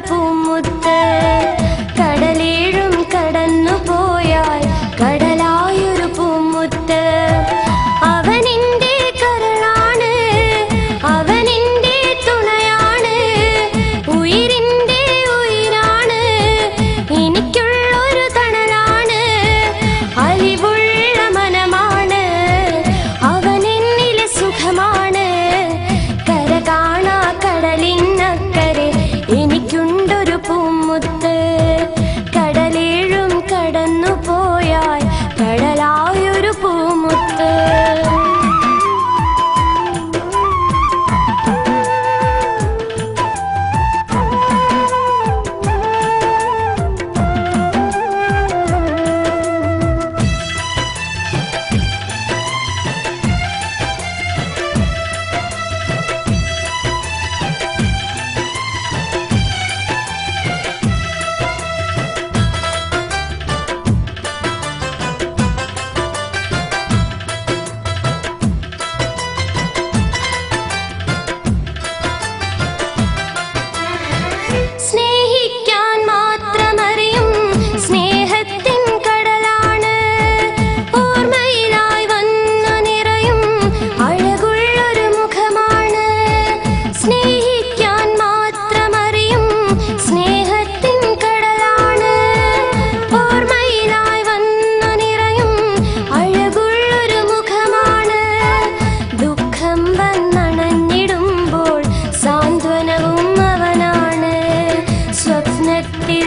പൂമുത്ത് കടലേഴും കടന്നു പോയാൽ കടലായൊരു പൂമുത്ത് അവനിന്റെ കരളാണ് അവനിന്റെ തുണയാണ് ഉയിരിന്റെ ഉയിരാണ് എനിക്കുള്ളൊരു തണലാണ് അലിവുള്ള മനമാണ് അവനെന്നിലെ സുഖമാണ് കര കാണാ കടലിനക്കരെ എനിക്കുണ്ടൊരു പൂമുത്ത് കടലേഴും കടന്നു പോയാൽ കടലായൊരു പൂമുത്ത് സ്നേഹിക്കാൻ മാത്രമറിയും സ്നേഹത്തിൻ കടലാണ് ഓർമ്മയിലായി വന്നു നിറയും അഴകുള്ളൊരു മുഖമാണ് സ്നേഹിക്കാൻ മാത്രമറിയും സ്നേഹത്തിൻ കടലാണ് ഓർമ്മയിലായി വന്നു നിറയും അഴകുള്ളൊരു മുഖമാണ് ദുഃഖം വന്നണഞ്ഞിടുമ്പോൾ സാന്ത്വനവും അവനാണ് സ്വപ്നത്തിൽ